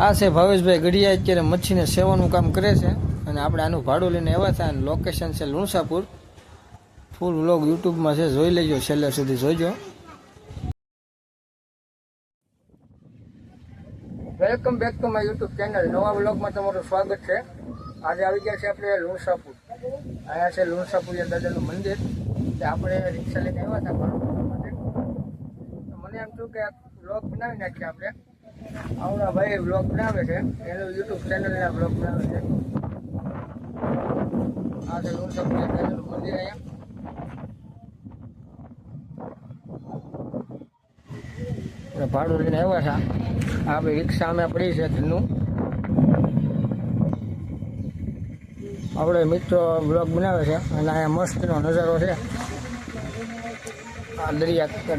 આ છે ભાવેશભાઈ ગઢિયા, અત્યારે મચ્છીને સેવાનું કામ કરે છે અને આપણે આનું ભાડું લઈને આવ્યા હતા. લોકેશન છે લુણસાપુર. ફૂલ વ્લોગ યુટ્યુબમાં છે, જોઈ લેજો, છેલ્લે સુધી જોઈજો. Welcome back to my YouTube channel. નવા વ્લોગમાં તમારું સ્વાગત છે. આજે આવી ગયા છે આપણે લુણસાપુર. અહીંયા છે લુણસાપુરિયા દાદાનું મંદિર. આપણે રિક્ષા લઈને આવ્યા હતા ભાડું માટે. મને એમ થયું કે વ્લોગ બનાવી નાખીએ આપણે. આવડા ભાઈ વ્લોગ બનાવે છે, એનું યુટ્યુબ ચેનલના વ્લોગ બનાવે છે. આ છે લુણસાપુરિયા દાદાનું મંદિર. અહીંયા ભાડું લઈને આવ્યા છે. આપણી રિક્ષા અમે પડી છે ઘરનું. આપણે મિત્રો બ્લોગ બનાવે છે અને અહીંયા મસ્તનો નજારો છે. આ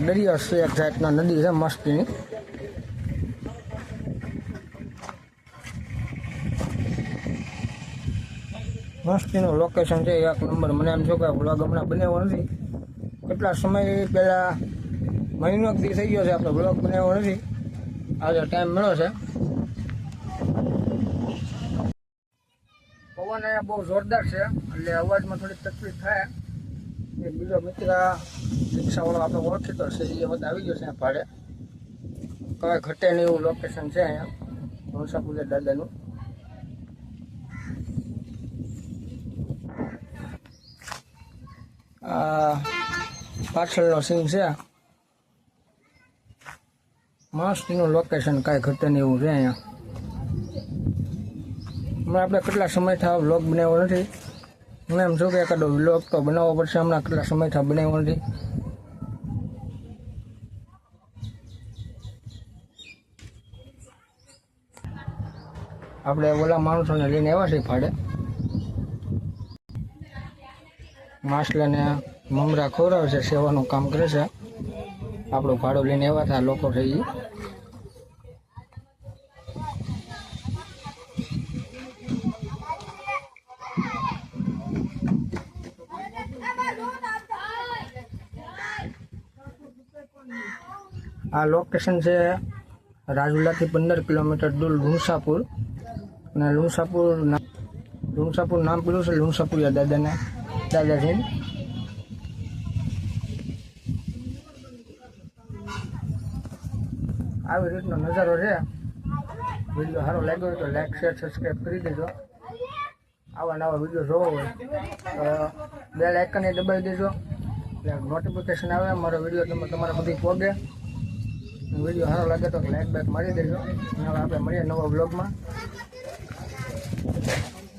દરિયો છે, એક જાતના નદી છે મસ્તીની. મસ્તીનું લોકેશન છે, એક નંબર. મને એમ છો કે બ્લોગ હમણાં બનાવ્યો નથી. કેટલા સમય પહેલાં મહિનો દી થઈ ગયો છે આપણે બ્લોગ બનાવ્યો નથી. આજે ટાઈમ મળ્યો છે. પવન અહીંયા બહુ જોરદાર છે એટલે અવાજમાં થોડીક તકલીફ થાય. એક બીજો મિત્ર રિક્ષાવાળો આપણે ઓળખીતો છે, એ બધા આવી ગયો છે અહીંયા ભાડે. કઈ ઘટે નહીં એવું લોકેશન છે અહીંયા લુણસાપુરિયા દાદાનું. આ પાછળનો સીન છે. મસ્તનું લોકેશન, કાંઈ ઘટે નહીં એવું છે અહીંયા. હમણાં આપણે કેટલા સમય થયા વ્લોગ બનાવ્યો નથી. મને એમ છું કે એકાદો વ્લોગ તો બનાવવો પડશે. હમણાં કેટલા સમય થયા બનાવ્યો નથી. આપણે ઓલા માણસોને લઈને આવ્યા છીએ ભાડે. માછલાને મમરા ખવડાવે છે, સેવાનું કામ કરે છે. આપણું ભાડું લઈને આવ્યા હતા લોકો છે એ. આ લોકેશન છે રાજુલાથી 15 કિલોમીટર દૂર લુણસાપુર. અને લુણસાપુર નામ પીડ્યું છે લુણસાપુરિયા દાદાથી. આવી રીતનો નજારો છે. વિડીયો સારો લાગ્યો હોય તો લાઈક, શેર, સબસ્ક્રાઈબ કરી દેજો. આવા નવા વિડીયો જોવો હોય તો બેલ આઇકન દબાવી દેજો એટલે નોટિફિકેશન આવે. મારો વિડીયો તમારા સુધી પહોંચે. વિડીયો સારો લાગે તો લાઈક બેક મારી દેજો. હવે આપણે મળીએ નવા બ્લોગમાં.